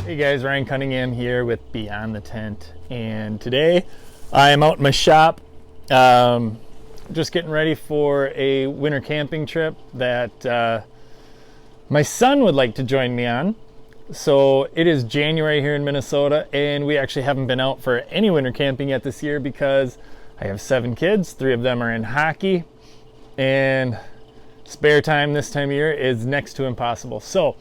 Hey guys, Ryan Cunningham here with Beyond the Tent, and today I am out in my shop just getting ready for a winter camping trip that my son would like to join me on. So it is January here in Minnesota, and we actually haven't been out for any winter camping yet this year because I have 7 kids, 3 of them are in hockey, and spare time this time of year is next to impossible. So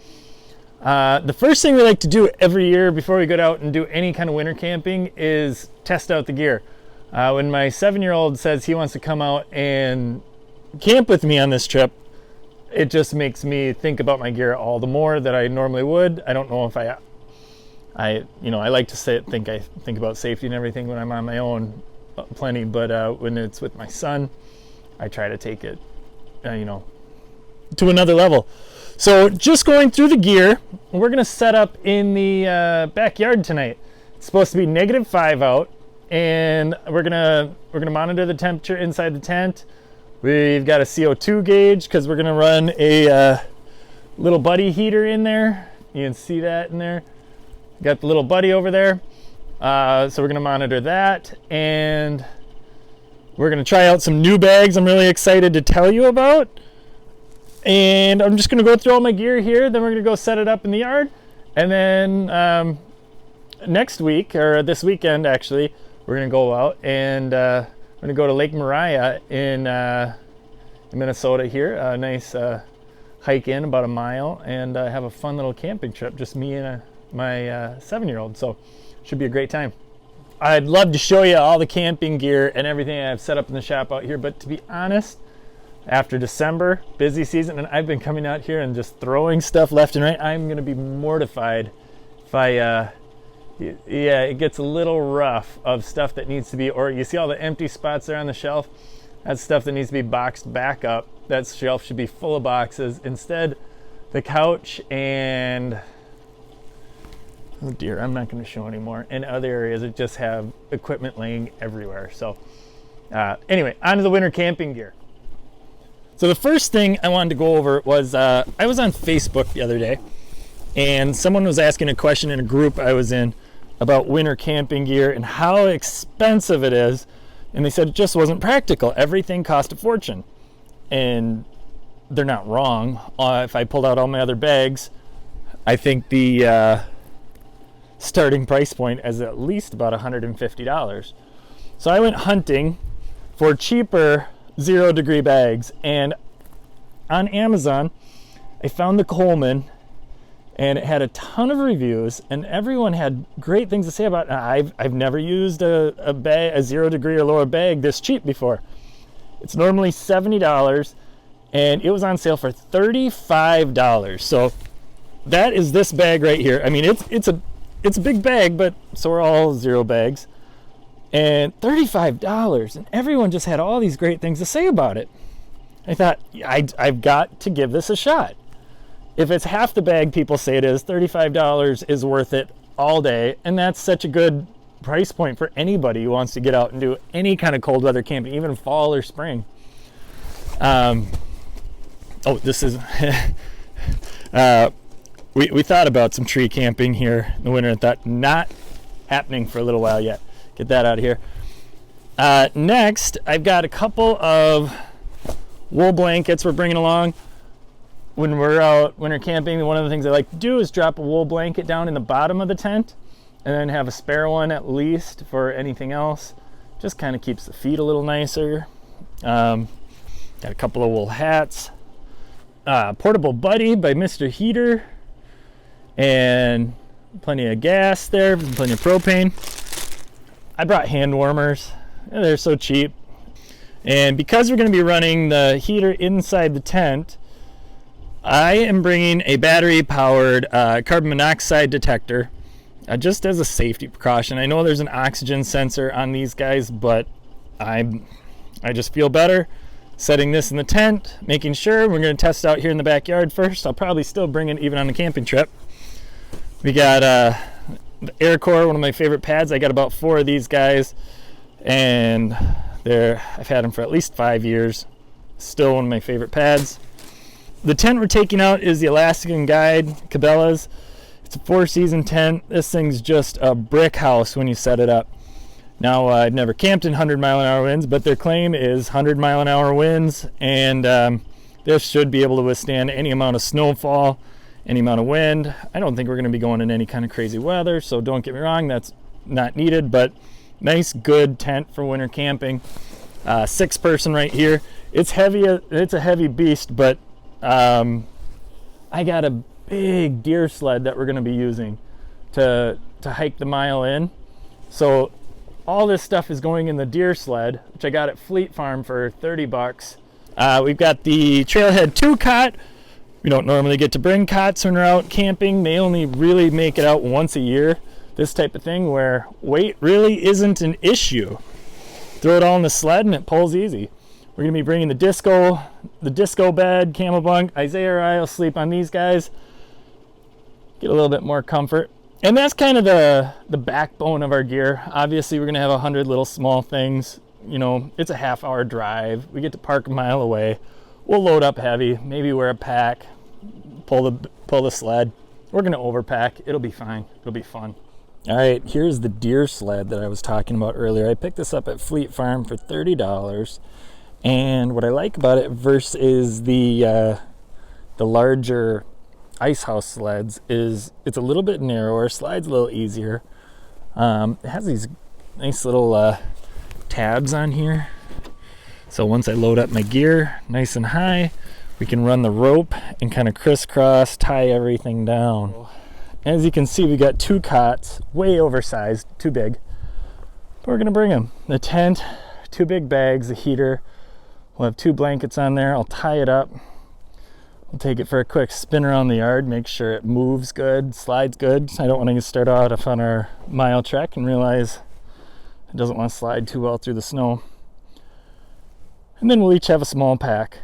the first thing we like to do every year before we go out and do any kind of winter camping is test out the gear. When my 7-year-old says he wants to come out and camp with me on this trip, it just makes me think about my gear all the more that I normally would. I don't know if I like to think about safety and everything when I'm on my own plenty, but when it's with my son, I try to take it, to another level. So just going through the gear, we're gonna set up in the backyard tonight. It's supposed to be -5 out, and we're gonna monitor the temperature inside the tent. We've got a CO2 gauge because we're gonna run a little buddy heater in there. You can see that in there. Got the little buddy over there. So we're gonna monitor that, and we're gonna try out some new bags I'm really excited to tell you about. And I'm just going to go through all my gear here, then we're going to go set it up in the yard. And then next week, or this weekend actually, we're going to go out and we're going to go to Lake Maria in Minnesota here. A nice hike in about a mile and have a fun little camping trip, just me and my 7-year-old. So should be a great time. I'd love to show you all the camping gear and everything I've set up in the shop out here, but to be honest, after December, busy season, and I've been coming out here and just throwing stuff left and right, I'm going to be mortified if it gets a little rough of stuff that needs to be, or you see all the empty spots there on the shelf, that's stuff that needs to be boxed back up. That shelf should be full of boxes. Instead, the couch and, oh dear, I'm not going to show anymore, and other areas that just have equipment laying everywhere. So anyway, on to the winter camping gear. So the first thing I wanted to go over was I was on Facebook the other day, and someone was asking a question in a group I was in about winter camping gear and how expensive it is, and they said it just wasn't practical. Everything cost a fortune, and they're not wrong. If I pulled out all my other bags, I think the starting price point is at least about $150. So I went hunting for cheaper 0-degree bags, and on Amazon I found the Coleman, and it had a ton of reviews and everyone had great things to say about it. I've never used a 0-degree or lower bag this cheap before. It's normally $70 and it was on sale for $35. So that is this bag right here. I mean, it's a big bag, but so are all 0 bags. And $35, and everyone just had all these great things to say about it. I thought, I've got to give this a shot. If it's half the bag people say it is, $35 is worth it all day, and that's such a good price point for anybody who wants to get out and do any kind of cold weather camping, even fall or spring. This is we thought about some tree camping here in the winter and thought not happening for a little while yet. Get that out of here. Next, I've got a couple of wool blankets we're bringing along. When we're out winter camping, one of the things I like to do is drop a wool blanket down in the bottom of the tent and then have a spare one at least for anything else. Just kind of keeps the feet a little nicer. Got a couple of wool hats. Portable Buddy by Mr. Heater. And plenty of gas there, plenty of propane. I brought hand warmers. They're so cheap. And because we're going to be running the heater inside the tent, I am bringing a battery-powered carbon monoxide detector just as a safety precaution. I know there's an oxygen sensor on these guys, but I just feel better setting this in the tent, making sure. We're going to test out here in the backyard first. I'll probably still bring it even on the camping trip. We got the Aircore, one of my favorite pads. I got about 4 of these guys, and I've had them for at least 5 years. Still one of my favorite pads. The tent we're taking out is the Alaskan Guide Cabela's. It's a 4-season tent. This thing's just a brick house when you set it up. Now, I've never camped in 100-mile-an-hour winds, but their claim is 100-mile-an-hour winds, and this should be able to withstand any amount of snowfall, any amount of wind. I don't think we're going to be going in any kind of crazy weather, so don't get me wrong, that's not needed, but nice, good tent for winter camping. 6-person right here. It's heavy. It's a heavy beast, but I got a big deer sled that we're going to be using to hike the mile in. So all this stuff is going in the deer sled, which I got at Fleet Farm for 30 bucks. We've got the Trailhead 2 cot. We don't normally get to bring cots when we're out camping. They only really make it out once a year. This type of thing where weight really isn't an issue. Throw it all in the sled and it pulls easy. We're going to be bringing the disco bed, camel bunk. Isaiah or I will sleep on these guys. Get a little bit more comfort. And that's kind of the backbone of our gear. Obviously, we're going to have 100 little small things. You know, it's a half-hour drive. We get to park a mile away. We'll load up heavy, maybe wear a pack, pull the sled. We're going to overpack. It'll be fine. It'll be fun. All right, here's the deer sled that I was talking about earlier. I picked this up at Fleet Farm for $30. And what I like about it versus the larger ice house sleds is it's a little bit narrower, slides a little easier. It has these nice little tabs on here. So once I load up my gear nice and high, we can run the rope and kind of crisscross, tie everything down. As you can see, we got 2 cots, way oversized, too big. But we're gonna bring them. The tent, 2 big bags, a heater. We'll have 2 blankets on there. I'll tie it up. We'll take it for a quick spin around the yard, make sure it moves good, slides good. I don't want to start out on our mile trek and realize it doesn't want to slide too well through the snow. And then we'll each have a small pack.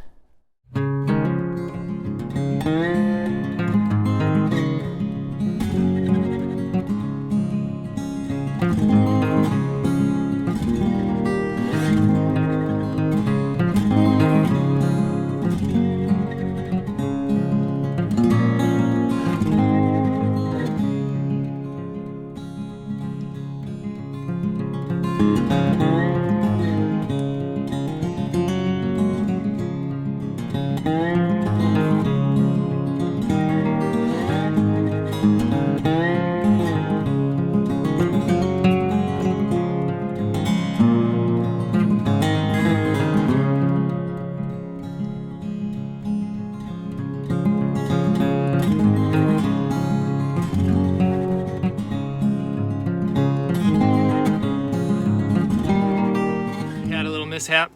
Mishap.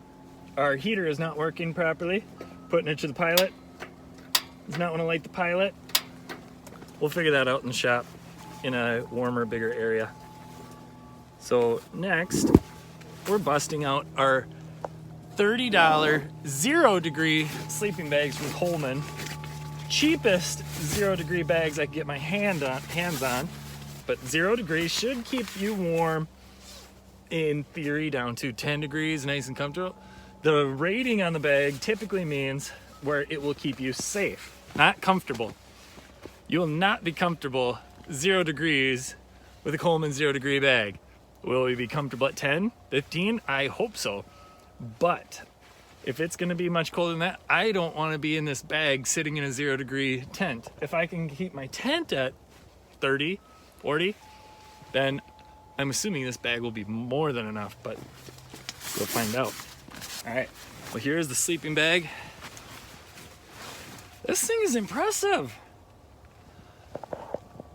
Our heater is not working properly. Putting it to the pilot. Does not want to light the pilot. We'll figure that out in the shop in a warmer, bigger area. So next, we're busting out our $30 0-degree sleeping bags from Coleman. Cheapest 0-degree bags I can get my hands on, but 0 degrees should keep you warm in theory down to 10 degrees, nice and comfortable. The rating on the bag typically means where it will keep you safe, not comfortable. You will not be comfortable 0 degrees with a Coleman 0-degree bag. Will we be comfortable at 10, 15? I hope so. But if it's gonna be much colder than that, I don't wanna be in this bag sitting in a 0-degree tent. If I can keep my tent at 30, 40, then I'm assuming this bag will be more than enough, but we'll find out. All right, well, here's the sleeping bag. This thing is impressive.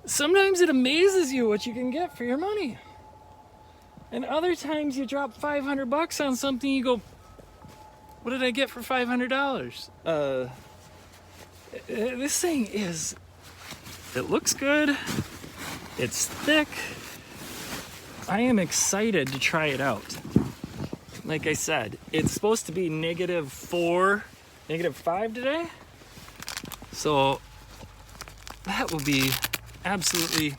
Sometimes it amazes you what you can get for your money. And other times you drop 500 bucks on something, you go, what did I get for $500? This thing is, it looks good. It's thick. I am excited to try it out. Like I said, it's supposed to be -4, -5 today. So that will be absolutely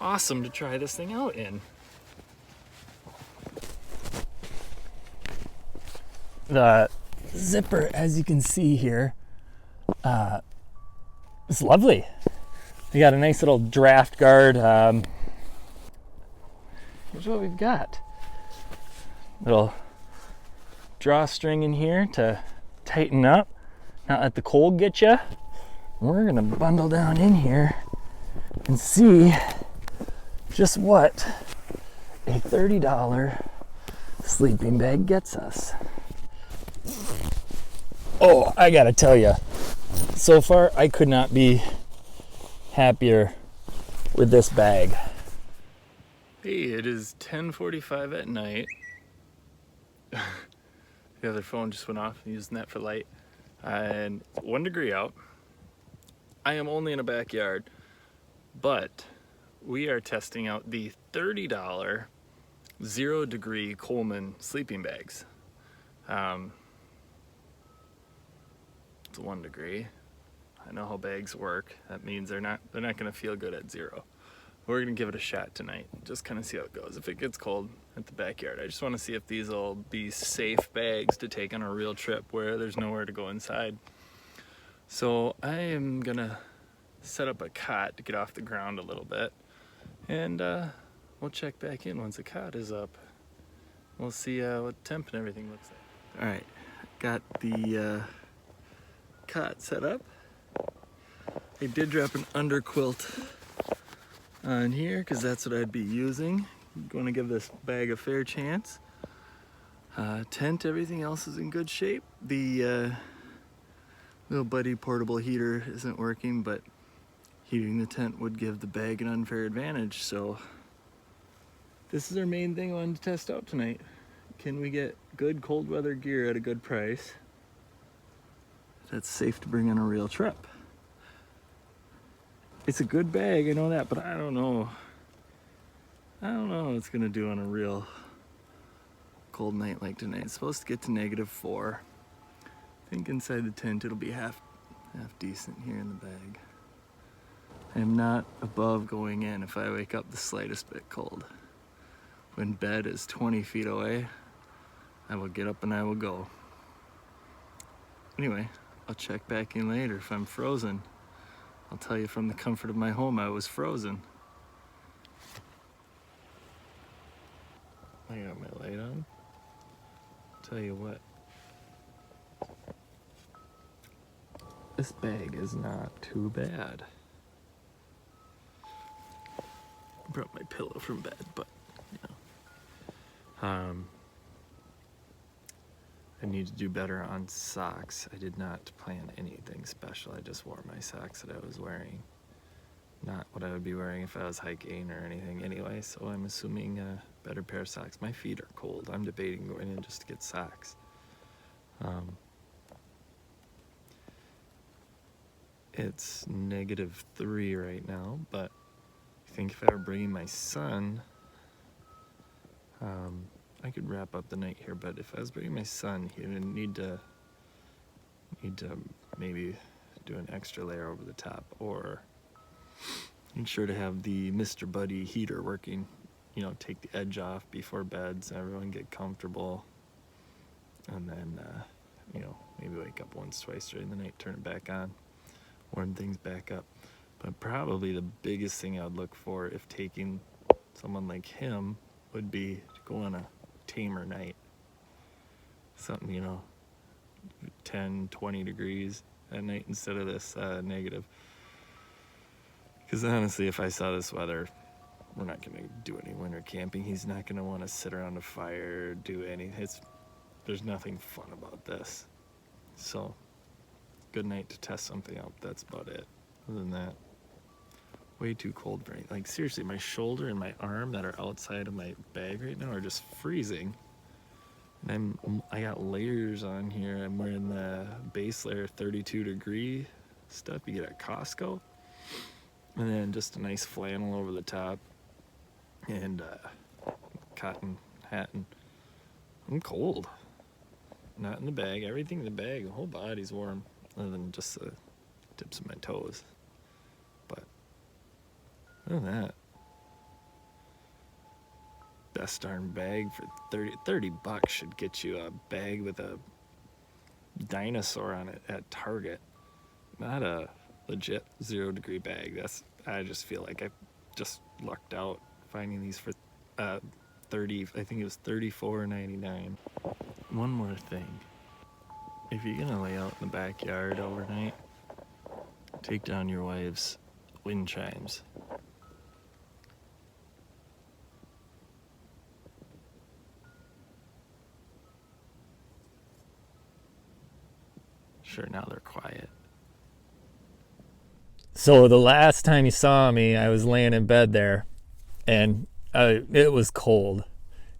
awesome to try this thing out in. The zipper, as you can see here, is lovely. We got a nice little draft guard. Here's what we've got. Little drawstring in here to tighten up, not let the cold get you. We're gonna bundle down in here and see just what a $30 sleeping bag gets us. Oh, I gotta tell you, so far I could not be happier with this bag. Hey, it is 10:45 at night. The other phone just went off. I'm using that for light. And 1 degree out. I am only in a backyard, but we are testing out the $30 0 degree Coleman sleeping bags. It's 1 degree. I know how bags work. That means they're not gonna feel good at 0. We're gonna give it a shot tonight. Just kind of see how it goes. If it gets cold at the backyard, I just want to see if these will be safe bags to take on a real trip where there's nowhere to go inside. So I am gonna set up a cot to get off the ground a little bit, and we'll check back in once the cot is up. We'll see what temp and everything looks like. All right, got the cot set up. I did drop an underquilt on here because that's what I'd be using. I'm going to give this bag a fair chance. Tent, everything else is in good shape. The little buddy portable heater isn't working, but heating the tent would give the bag an unfair advantage. So this is our main thing I wanted to test out tonight. Can we get good cold weather gear at a good price that's safe to bring on a real trip? It's a good bag, I know that, but I don't know what it's gonna do on a real cold night like tonight. It's supposed to get to -4. I think inside the tent it'll be half decent here in the bag. I am not above going in if I wake up the slightest bit cold. When bed is 20 feet away, I will get up and I will go. Anyway, I'll check back in later. If I'm frozen, I'll tell you from the comfort of my home I was frozen. I got my light on. Tell you what, this bag is not too bad. I brought my pillow from bed, but you know. I need to do better on socks. I did not plan anything special. I just wore my socks that I was wearing. Not what I would be wearing if I was hiking or anything anyway, so I'm assuming a better pair of socks. My feet are cold. I'm debating going in just to get socks. It's -3 right now, but I think if I were bringing my son, I could wrap up the night here, but if I was bringing my son, he would need to maybe do an extra layer over the top, or ensure to have the Mr. Buddy heater working, you know, take the edge off before bed so everyone get comfortable, and then you know, maybe wake up once, twice during the night, turn it back on, warm things back up. But probably the biggest thing I'd look for if taking someone like him would be to go on a tamer night. Something, you know, 10, 20 degrees at night instead of this negative. Because honestly, if I saw this weather, we're not going to do any winter camping. He's not going to want to sit around a fire, do anything. There's nothing fun about this. So, good night to test something out. That's about it. Other than that, way too cold for anything. Like seriously, my shoulder and my arm that are outside of my bag right now are just freezing. And I got layers on here. I'm wearing the base layer 32 degree stuff you get at Costco. And then just a nice flannel over the top. And cotton hat. And I'm cold. Not in the bag. Everything in the bag. The whole body's warm. Other than just the tips of my toes. But other than that, best darn bag for $30 should get you a bag with a dinosaur on it at Target. Not a legit 0 degree bag. I just feel like I just lucked out finding these for 30, I think it was $34.99. One more thing. If you're gonna lay out in the backyard overnight, take down your wife's wind chimes. Sure, now they're quiet. So the last time you saw me, I was laying in bed there, and it was cold.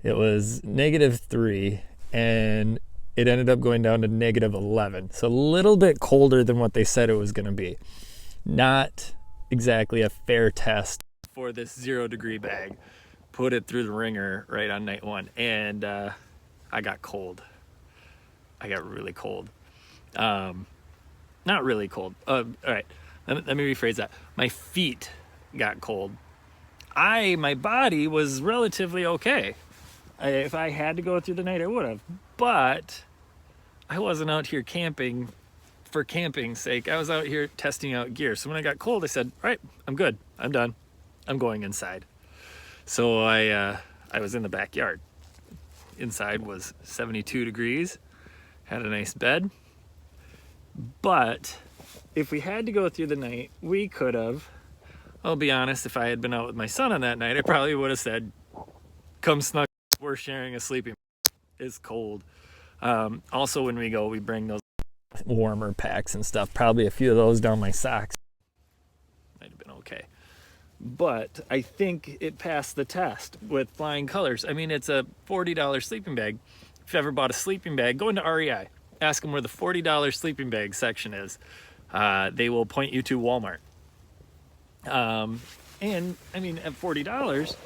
It was -3, and it ended up going down to -11. So a little bit colder than what they said it was going to be. Not exactly a fair test for this 0-degree bag. Put it through the ringer right on night 1, and I got cold. I got really cold. Not really cold. All right, let me rephrase that. My feet got cold. My body was relatively okay. If I had to go through the night, I would have. But I wasn't out here camping for camping's sake. I was out here testing out gear. So when I got cold, I said, all right, I'm good. I'm done. I'm going inside. So I was in the backyard. Inside was 72 degrees. Had a nice bed. But if we had to go through the night, we could have. I'll be honest, if I had been out with my son on that night, I probably would have said, come snug, we're sharing a sleeping bag. It's cold. Also, when we go, we bring those warmer packs and stuff. Probably a few of those down my socks. Might have been okay. But I think it passed the test with flying colors. I mean, it's a $40 sleeping bag. If you ever bought a sleeping bag, go into REI. Ask them where the $40 sleeping bag section is. They will point you to Walmart. And I mean, at $40,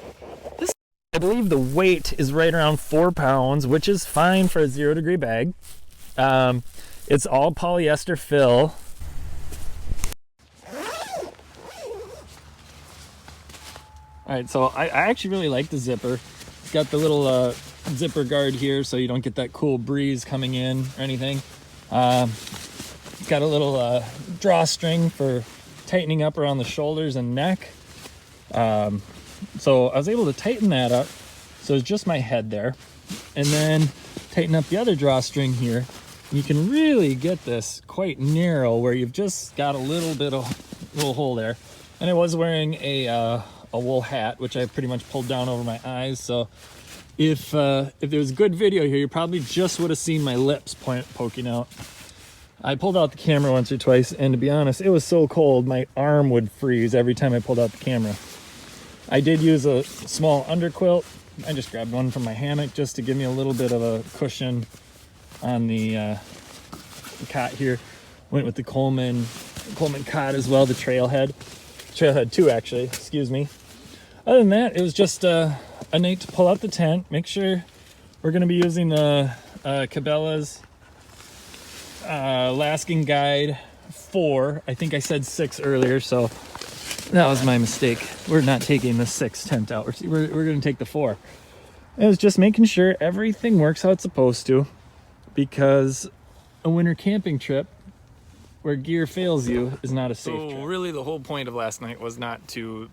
I believe the weight is right around 4 pounds, which is fine for a 0-degree bag. It's all polyester fill. All right, so I actually really like the zipper. It's got the little zipper guard here so you don't get that cool breeze coming in or anything. It's got a little drawstring for tightening up around the shoulders and neck. So I was able to tighten that up. So it's just my head there. And then tighten up the other drawstring here. You can really get this quite narrow where you've just got a little bit of little hole there. And I was wearing a wool hat, which I pretty much pulled down over my eyes. So if there was good video here, you probably just would have seen my lips poking out. I pulled out the camera once or twice, and to be honest, it was so cold, my arm would freeze every time I pulled out the camera. I did use a small underquilt. I just grabbed one from my hammock just to give me a little bit of a cushion on the cot here. Went with the Coleman cot as well, the Trailhead 2 actually, excuse me. Other than that, it was just a night to pull out the tent, make sure we're going to be using the Cabela's Alaskan Guide 4. I think I said 6 earlier, so that was my mistake. We're not taking the 6 tent out. We're going to take the 4. It was just making sure everything works how it's supposed to, because a winter camping trip where gear fails you is not a safe trip. So really the whole point of last night was not to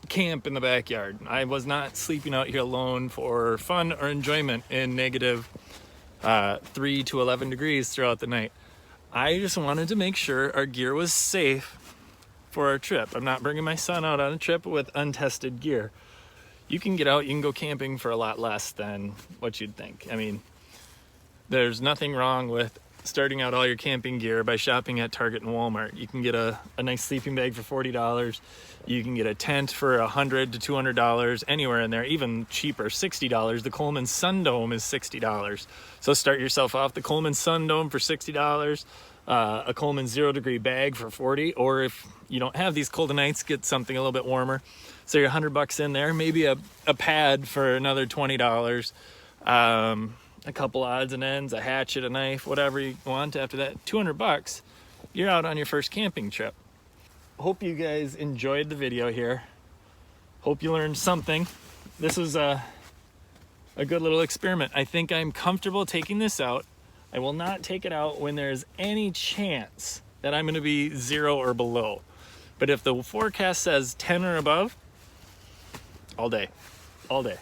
camp in the backyard. I was not sleeping out here alone for fun or enjoyment in -3 to 11 degrees throughout the night. I just wanted to make sure our gear was safe for our trip. I'm not bringing my son out on a trip with untested gear. You can get out, you can go camping for a lot less than what you'd think. I mean, there's nothing wrong with starting out all your camping gear by shopping at Target and Walmart. You can get a nice sleeping bag for $40. You can get a tent for $100 to $200, anywhere in there, even cheaper, $60. The Coleman Sun Dome is $60. So start yourself off the Coleman Sun Dome for $60, a Coleman 0-degree bag for $40, or if you don't have these cold nights, get something a little bit warmer. So you're $100 in there, maybe a pad for another $20. A couple odds and ends, a hatchet, a knife, whatever you want. After that, $200, you're out on your first camping trip. Hope you guys enjoyed the video here. Hope you learned something. This was a good little experiment. I think I'm comfortable taking this out. I will not take it out when there's any chance that I'm going to be 0 or below. But if the forecast says 10 or above, all day, all day.